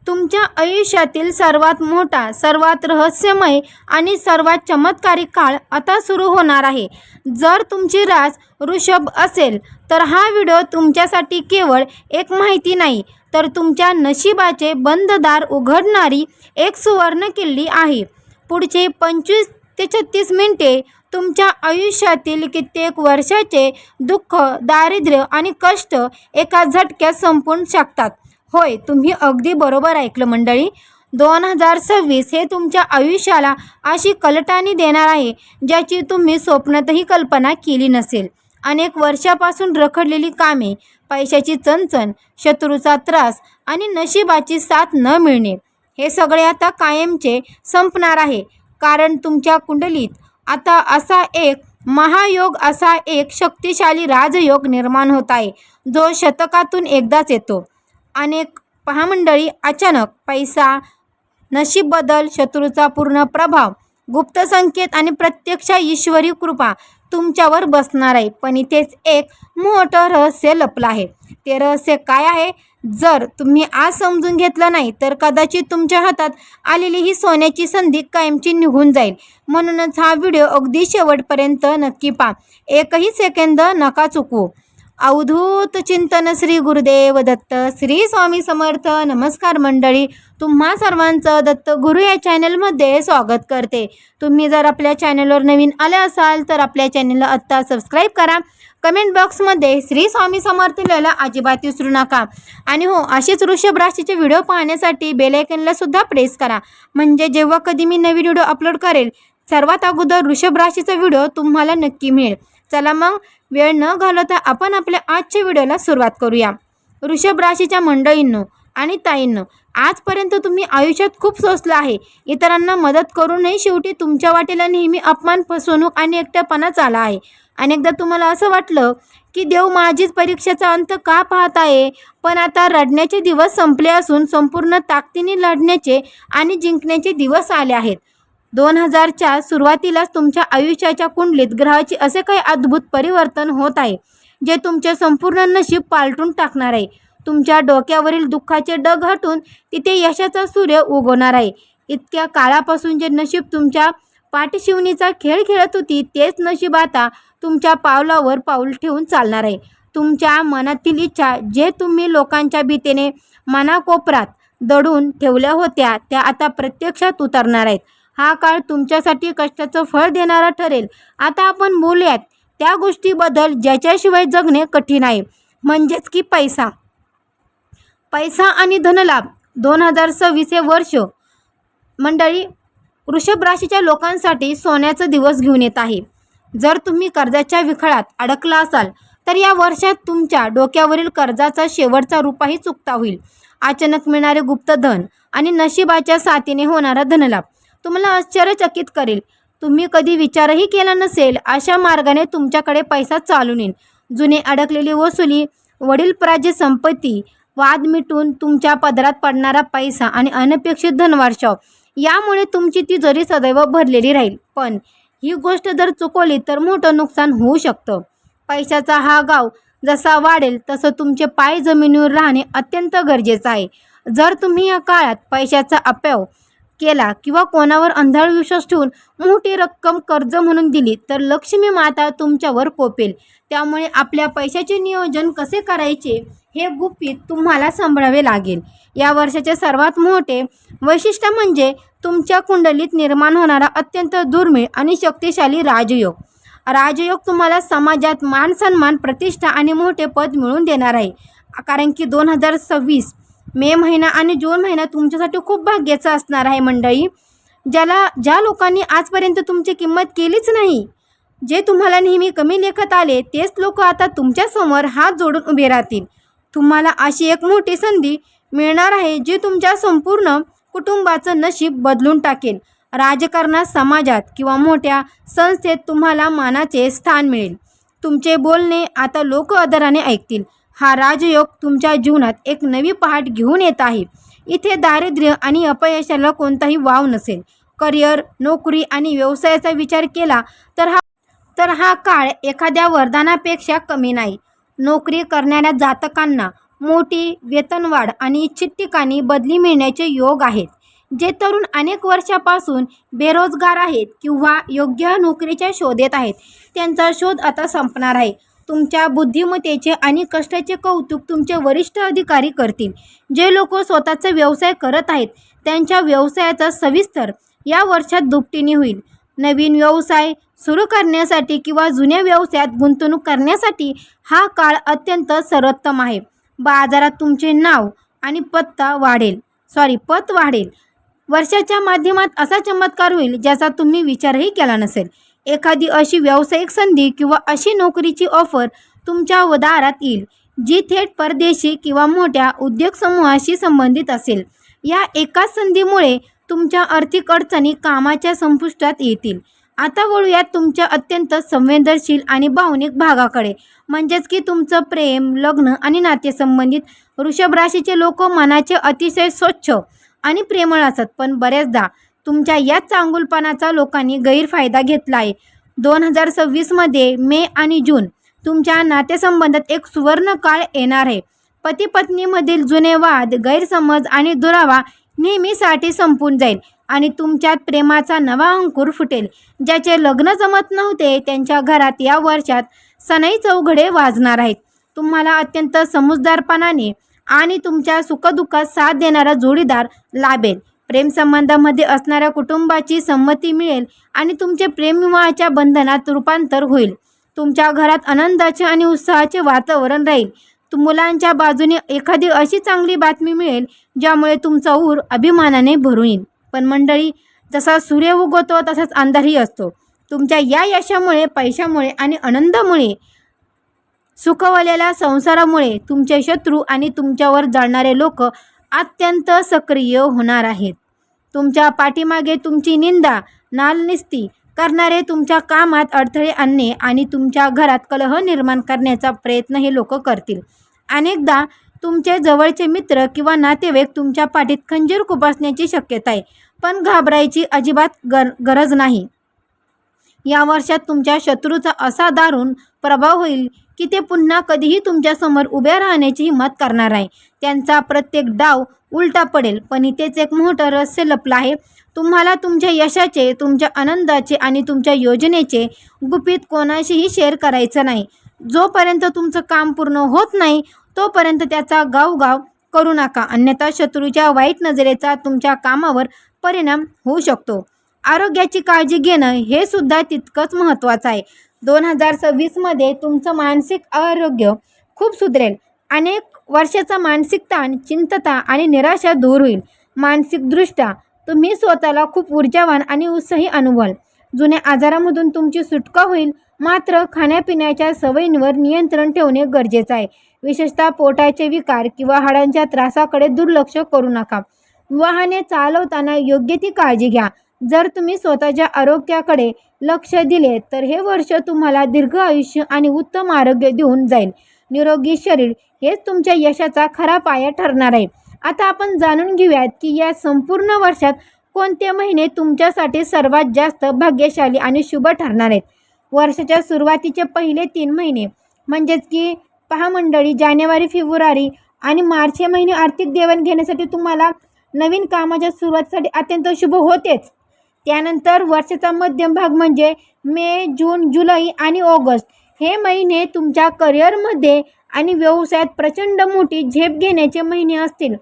तुमच्या आयुष्यातील सर्वात मोठा, सर्वात रहस्यमय आणि सर्वात चमत्कारिक काळ आता सुरू होणार आहे. जर तुमची रास वृषभ असेल तर हा व्हिडिओ तुमच्यासाठी केवळ एक माहिती नाही, तर तुमच्या नशिबाचे बंद दार उघडणारी एक सुवर्ण किल्ली आहे. पुढचे 25 ते 36 मिनिटे तुमच्या आयुष्यातील कित्येक वर्षाचे दुःख, दारिद्र्य आणि कष्ट एका झटक्यात संपून शकतात. होय, तुम्ही अगदी बरोबर ऐकलं मंडळी. 2026 हे तुमच्या आयुष्याला अशी कलटाणी देणार आहे ज्याची तुम्ही स्वप्नातही कल्पना केली नसेल. अनेक वर्षापासून रखडलेली कामे, पैशाची चणचण, शत्रूचा त्रास आणि नशिबाची साथ न मिळणे, हे सगळे आता कायमचे संपणार आहे. कारण तुमच्या कुंडलीत आता असा एक महायोग, असा एक शक्तिशाली राजयोग निर्माण होत आहे जो शतकातून एकदाच येतो. अनेक पहा मंडळी, अचानक पैसा, नशीब बदल, शत्रूचा पूर्ण प्रभाव, गुप्त संकेत आणि प्रत्यक्ष ईश्वरी कृपा तुमच्यावर बसणार आहे. पण इथेच एक मोठं रहस्य लपलं आहे. ते रहस्य काय आहे? जर तुम्ही आज समजून घेतलं नाही तर कदाचित तुमच्या हातात आलेली ही सोन्याची संधी कायमची निघून जाईल. म्हणूनच हा व्हिडिओ अगदी शेवटपर्यंत नक्की पहा. एकही सेकंद नका चुकवू. अवधूत चिंतन श्री गुरुदेव दत्त. श्री स्वामी समर्थ. नमस्कार मंडळी, तुम्हा सर्वांचं दत्त गुरु या चॅनलमध्ये स्वागत करते. तुम्ही जर आपल्या चॅनलवर नवीन आले असाल तर आपल्या चॅनलला आत्ता सबस्क्राईब करा. कमेंट बॉक्समध्ये श्री स्वामी समर्थ लिहायला अजिबात विसरू नका. आणि हो, असेच वृषभ राशीचे व्हिडिओ पाहण्यासाठी बेल आयकॉनला सुद्धा प्रेस करा, म्हणजे जेव्हा कधी मी नवीन व्हिडिओ अपलोड करेल सर्वात अगोदर वृषभ राशीचा व्हिडिओ तुम्हाला नक्की मिळेल. चला मग वेळ न घालवता आपण आपल्या आजच्या व्हिडिओला सुरुवात करूया. वृषभ राशीच्या मंडळींनो आणि ताईंनो, आजपर्यंत तुम्ही आयुष्यात खूप सोसलं आहे. इतरांना मदत करूनही शेवटी तुमच्या वाटेला नेहमी अपमान, फसवणूक आणि एकटेपणाच आला आहे. अनेकदा तुम्हाला असं वाटलं की देव माझीच परीक्षेचा अंत का पाहत आहे. पण आता रडण्याचे दिवस संपले असून संपूर्ण ताकदीने लढण्याचे आणि जिंकण्याचे दिवस आले आहेत. 2000च्या सुरुवातीलाच तुमच्या आयुष्याच्या कुंडलीत ग्रहाचे असे काही अद्भुत परिवर्तन होत आहे जे तुमचे संपूर्ण नशीब पालटून टाकणार आहे. तुमच्या डोक्यावरील दुःखाचे डग हटून तिथे यशाचा सूर्य उगवणार आहे. इतक्या काळापासून जे नशीब तुमच्या पाठशिवणीचा खेळ खेळत होती तेच नशीब आता तुमच्या पावलावर पाऊल ठेवून चालणार आहे. तुमच्या मनातील इच्छा, जे तुम्ही लोकांच्या भीतीने मनाकोपरात दडून ठेवल्या होत्या, त्या आता प्रत्यक्षात उतरणार आहेत. हा काळ तुमच्यासाठी कष्टाचं फळ देणारा ठरेल. आता आपण बोलूयात त्या गोष्टीबद्दल ज्याच्याशिवाय जगणे कठीण आहे, म्हणजेच की पैसा. पैसा आणि धनलाभ. 2026 हे वर्ष मंडळी वृषभ राशीच्या लोकांसाठी सोन्याचा दिवस घेऊन येत आहे. जर तुम्ही कर्जाच्या विखळात अडकला असाल तर या वर्षात तुमच्या डोक्यावरील कर्जाचा शेवटचा रुपाही चुकता होईल. अचानक मिळणारे गुप्त धन आणि नशिबाच्या साथीने होणारा धनलाभ तुम्हाला आश्चर्यचकित करेल. तुम्ही कधी विचारही केला नसेल अशा मार्गाने तुमच्याकडे पैसा चालून येईल. जुने अडकलेली वसुली, वडीलपराजित संपत्ती, वाद मिटून तुमच्या पदरात पडणारा पैसा आणि अनपेक्षित धनवर्षाव, यामुळे तुमची तिजोरी सदैव भरलेली राहील. पण ही गोष्ट जर चुकवली तर मोठं नुकसान होऊ शकतं. पैशाचा हा गाव जसा वाढेल तसं तुमचे पाय जमिनीवर राहणे अत्यंत गरजेचं आहे. जर तुम्ही या काळात पैशाचा अपव्यय केला किंवा कोणावर अंधाळ विश्वास ठेवून मोठी रक्कम कर्ज म्हणून दिली तर लक्ष्मी माता तुमच्यावर कोपेल. त्यामुळे आपल्या पैशाचे नियोजन कसे करायचे हे गुपित तुम्हाला सांभाळावे लागेल. या वर्षाचे सर्वात मोठे वैशिष्ट्य म्हणजे तुमच्या कुंडलीत निर्माण होणारा अत्यंत दुर्मिळ आणि शक्तिशाली राजयोग. राजयोग तुम्हाला समाजात मान सन्मान, प्रतिष्ठा आणि मोठे पद मिळवून देणार आहे. कारण की 2026 मे महिना आणि जून महिना तुमच्यासाठी खूप भाग्याचा असणार आहे मंडळी. ज्या लोकांनी आजपर्यंत तुमची किंमत केलीच नाही, जे तुम्हाला नेहमी कमी लेखत आले, तेच लोक आता तुमच्यासमोर हात जोडून उभे राहतील. तुम्हाला अशी एक मोठी संधी मिळणार आहे जी तुमच्या संपूर्ण कुटुंबाचं नशीब बदलून टाकेल. राजकारणात, समाजात किंवा मोठ्या संस्थेत तुम्हाला मानाचे स्थान मिळेल. तुमचे बोलणे आता लोक आदराने ऐकतील. हा राजयोग तुमच्या जीवनात एक नवी पहाट घेऊन येत आहे. इथे दारिद्र्य आणि अपयशाला कोणताही वाव नसेल. करिअर, नोकरी आणि व्यवसायाचा विचार केला तर हा काळ एखाद्या वरदानापेक्षा कमी नाही. नोकरी करणाऱ्या जातकांना मोठी वेतनवाढ आणि इच्छित ठिकाणी बदली मिळण्याचे योग आहेत. जे तरुण अनेक वर्षापासून बेरोजगार आहेत किंवा योग्य नोकरीच्या शोधात आहेत, त्यांचा शोध आता संपणार आहे. तुमच्या बुद्धिमत्तेचे आणि कष्टाचे कौतुक तुमचे वरिष्ठ अधिकारी करतील. जे लोक स्वतःचा व्यवसाय करत आहेत, त्यांच्या व्यवसायाचा सविस्तर या वर्षात दुपटीने होईल. नवीन व्यवसाय सुरू करण्यासाठी किंवा जुन्या व्यवसायात गुंतवणूक करण्यासाठी हा काळ अत्यंत सर्वोत्तम आहे. बाजारात तुमचे नाव आणि पत वाढेल. वर्षाच्या माध्यमात असा चमत्कार होईल ज्याचा तुम्ही विचारही केला नसेल. एखादी अशी व्यावसायिक संधी किंवा अशी नोकरीची ऑफर तुमच्या दारात येईल जी थेट परदेशी किंवा मोठ्या उद्योग समूहाशी संबंधित असेल. या एकाच संधीमुळे तुमच्या आर्थिक अडचणी कामाच्या संपुष्टात येतील. आता वळूयात तुमच्या अत्यंत संवेदनशील आणि भावनिक भागाकडे, म्हणजेच की तुमचं प्रेम, लग्न आणि नातेसंबंधित. वृषभ राशीचे लोक मनाचे अतिशय स्वच्छ आणि प्रेमळ असतात, पण बऱ्याचदा तुमच्या या चांगुलपणाचा लोकांनी गैरफायदा घेतला आहे. 2026मध्ये मे आणि जून तुमच्या नातेसंबंधात एक सुवर्ण काळ येणार आहे. पती पत्नीमधील जुने वाद, गैरसमज आणि दुरावा नेहमीसाठी संपून जाईल आणि तुमच्यात प्रेमाचा नवा अंकुर फुटेल. ज्याचे लग्न जमत नव्हते त्यांच्या घरात या वर्षात सनई चौघडे वाजणार आहेत. तुम्हाला अत्यंत समजूतदारपणाने आणि तुमच्या सुखदुःखात साथ देणारा जोडीदार लाभेल. प्रेमसंबंधामध्ये असणाऱ्या कुटुंबाची संमती मिळेल आणि तुमचे प्रेमविवाहाच्या बंधनात रूपांतर होईल. तुमच्या घरात आनंदाचे आणि उत्साहाचे वातावरण राहील. मुलांच्या बाजूने एखादी अशी चांगली बातमी मिळेल ज्यामुळे तुमचा ऊर अभिमानाने भरून येईल. पण मंडळी, जसा सूर्य उगवतो तसाच अंधारही असतो. तुमच्या या यशामुळे, पैशामुळे आणि आनंदामुळे, सुखवलेल्या संसारामुळे तुमचे शत्रू आणि तुमच्यावर जळणारे लोक अत्यंत सक्रिय होणार आहेत. तुमच्या पाठीमागे तुमची निंदा, नालनिस्ती करणारे, तुमच्या कामात अडथळे आणणे आणि तुमच्या घरात कलह निर्माण करण्याचा प्रयत्न हे लोक करतील. अनेकदा तुमचे जवळचे मित्र किंवा नातेवाईक तुमच्या पाठीत खंजीर खुपसण्याची शक्यता आहे, पण घाबरायची अजिबात गरज नाही. या वर्षात तुमच्या शत्रूचा असा दारुण प्रभाव होईल की ते पुन्हा कधीही तुमच्यासमोर उभे राहण्याची हिंमत करणार आहे. त्यांचा प्रत्येक डाव उलटा पडेल. पण इथेच एक मोठं रहस्य लपलं आहे. तुम्हाला तुमच्या यशाचे, तुमच्या आनंदाचे आणि तुमच्या योजनेचे गुपित कोणाशीही शेअर करायचं नाही. जोपर्यंत तुमचं काम पूर्ण होत नाही तोपर्यंत त्याचा गावगाव करू नका, अन्यथा शत्रूच्या वाईट नजरेचा तुमच्या कामावर परिणाम होऊ शकतो. आरोग्याची काळजी घेणं हे सुद्धा तितकंच महत्त्वाचं आहे. 2026मध्ये तुमचं मानसिक आरोग्य खूप सुधरेल. अनेक वर्षाचा मानसिक ताण, चिंतता आणि निराशा दूर होईल. मानसिकदृष्ट्या तुम्ही स्वतःला खूप ऊर्जावान आणि उत्साही अनुभवाल. जुन्या आजारामधून तुमची सुटका होईल. मात्र खाण्यापिण्याच्या सवयींवर नियंत्रण ठेवणे गरजेचं आहे. विशेषतः पोटाचे विकार किंवा हाडांच्या त्रासाकडे दुर्लक्ष करू नका. वाहने चालवताना योग्य ती काळजी घ्या. जर तुम्ही स्वतःच्या आरोग्याकडे लक्ष दिले तर हे वर्ष तुम्हाला दीर्घ आयुष्य आणि उत्तम आरोग्य देऊन जाईल. निरोगी शरीर हेच तुमच्या यशाचा खरा पाया ठरणार आहे. आता आपण जाणून घेऊयात की या संपूर्ण वर्षात कोणते महिने तुमच्यासाठी सर्वात जास्त भाग्यशाली आणि शुभ ठरणार आहेत. वर्षाच्या सुरुवातीचे पहिले 3 महिने म्हणजेच की पहा मंडळी, जानेवारी, फेब्रुवारी आणि मार्च हे महिने आर्थिक देवाणघेण्यासाठी तुम्हाला नवीन कामाच्या सुरुवातीसाठी अत्यंत शुभ होतेच. त्यानंतर वर्षाचा मध्यम भाग म्हणजे मे, जून, जुलै आणि ऑगस्ट हे महिने तुमच्या करिअरमध्ये आणि व्यवसायात प्रचंड मोठी झेप घेण्याचे महिने असतील.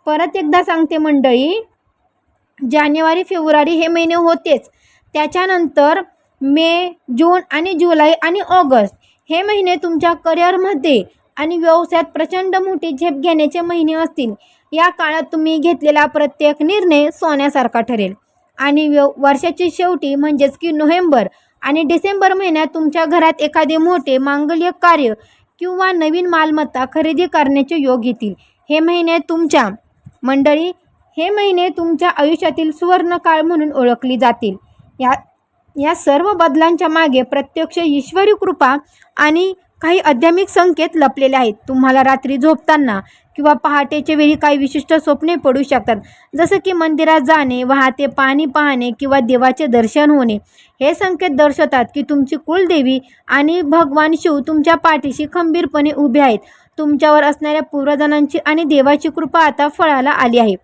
परत एकदा सांगते मंडळी, जानेवारी, फेब्रुवारी हे महिने होतेच. त्याच्यानंतर मे, जून आणि जुलै आणि ऑगस्ट हे महिने तुमच्या करिअरमध्ये आणि व्यवसायात प्रचंड मोठी झेप घेण्याचे महिने असतील. या काळात तुम्ही घेतलेला प्रत्येक निर्णय सोन्यासारखा ठरेल. आणि वर्षाची शेवटी म्हणजेच की नोव्हेंबर आणि डिसेंबर महिन्यात तुमच्या घरात एखादे मोठे मांगल्य कार्य किंवा नवीन मालमत्ता खरेदी करण्याचे योग येतील. हे महिने तुमच्या आयुष्यातील सुवर्ण काळ म्हणून ओळखली जातील. या सर्व बदलांच्या मागे प्रत्यक्ष ईश्वरी कृपा आणि काही आध्यात्मिक संकेत लपलेले आहेत. तुम्हाला रात्री झोपताना किंवा पहाटेच्या वेळी काही विशिष्ट स्वप्ने पडू शकतात, जसं की मंदिरात जाणे, वाहते पाणी पाहणे किंवा देवाचे दर्शन होणे. हे संकेत दर्शवतात की तुमची कुलदेवी आणि भगवान शिव तुमच्या पाठीशी खंबीरपणे उभे आहेत. तुमच्यावर असणाऱ्या पूर्वजांची आणि देवाची कृपा आता फळाला आली आहे.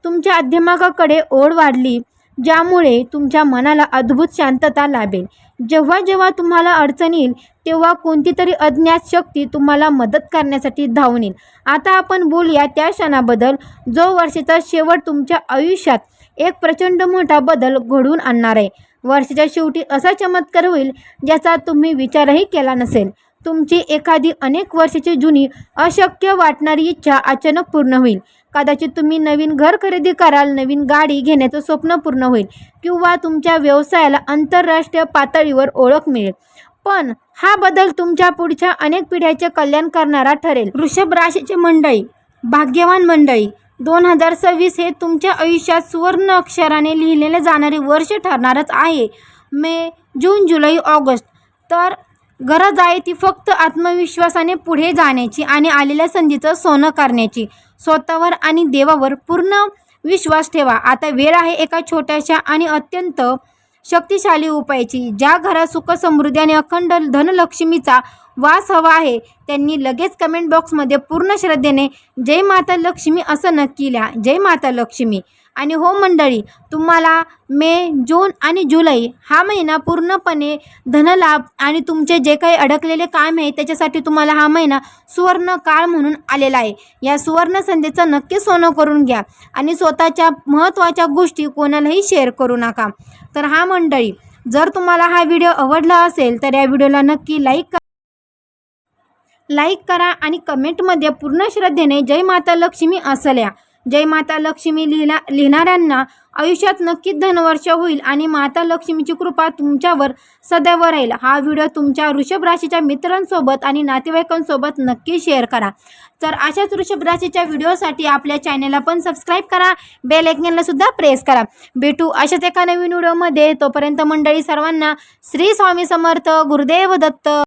तुमच्या अध्यात्माकडे ओढ वाढली, ज्यामुळे तुमच्या मनाला अद्भुत शांतता लाभेल. जेव्हा जेव्हा तुम्हाला अडचण येईल तेव्हा कोणती तरी अज्ञात शक्ती तुम्हाला मदत करण्यासाठी धावून येईल. आता आपण बोलूया त्या क्षणाबद्दल जो वर्षाचा शेवट तुमच्या आयुष्यात एक प्रचंड मोठा बदल घडवून आणणार आहे. वर्षाच्या शेवटी असा चमत्कार होईल ज्याचा तुम्ही विचारही केला नसेल. तुमची एखादी अनेक वर्षाची जुनी अशक्य वाटणारी इच्छा अचानक पूर्ण होईल. कदाचित तुम्ही नवीन घर खरेदी कराल, नवीन गाडी घेण्याचं स्वप्न पूर्ण होईल किंवा तुमच्या व्यवसायाला आंतरराष्ट्रीय पातळीवर ओळख मिळेल. पण हा बदल तुमच्या पुढच्या अनेक पिढ्यांचे कल्याण करणारा ठरेल. वृषभ राशीचे मंडळी, भाग्यवान मंडळी, 2026 हे तुमच्या आयुष्यात सुवर्ण अक्षराने लिहिलेले जाणारे वर्ष ठरणारच आहे. मे, जून, जुलै, ऑगस्ट तर गरज आहे ती फक्त आत्मविश्वासाने पुढे जाण्याची आणि आलेल्या संधीचं सोनं करण्याची. स्वतःवर आणि देवावर पूर्ण विश्वास ठेवा. आता वेळ आहे एका छोट्याशा आणि अत्यंत शक्तिशाली उपायाची. ज्या घरात सुख, समृद्धी आणि अखंड धनलक्ष्मीचा वास हवा आहे त्यांनी लगेच कमेंट बॉक्समध्ये पूर्ण श्रद्धेने जय माता लक्ष्मी असं नक्की लिहा. जय माता लक्ष्मी. आणि हो मंडळी, तुम्हाला मे, जून आणि जुलै हा महिना पूर्णपणे धनलाभ आणि तुमचे जे काही अडकलेले काम आहे त्याच्यासाठी तुम्हाला हा महिना सुवर्ण काळ म्हणून आलेला आहे. या सुवर्ण संधीचं नक्की सोनं करून घ्या आणि स्वतःच्या महत्त्वाच्या गोष्टी कोणालाही शेअर करू नका. तर हा मंडळी, जर तुम्हाला हा व्हिडिओ आवडला असेल तर या व्हिडिओला नक्की लाईक करा आणि कमेंटमध्ये पूर्ण श्रद्धेने जय माता लक्ष्मी असं लिहा. जय माता लक्ष्मी लिहिणाऱ्यांना आयुष्यात नक्कीच धनवर्ष होईल आणि माता लक्ष्मीची कृपा तुमच्यावर सदैव राहील. हा व्हिडिओ तुमच्या वृषभ राशीच्या मित्रांसोबत आणि नातेवाईकांसोबत नक्की शेअर करा. तर अशाच वृषभ राशीच्या व्हिडिओसाठी आपल्या चॅनलला पण सबस्क्राईब करा, बेल आयकॉनला सुद्धा प्रेस करा. भेटू अशाच एका नवीन व्हिडिओमध्ये. तोपर्यंत मंडळी सर्वांना श्री स्वामी समर्थ, गुरुदेव दत्त.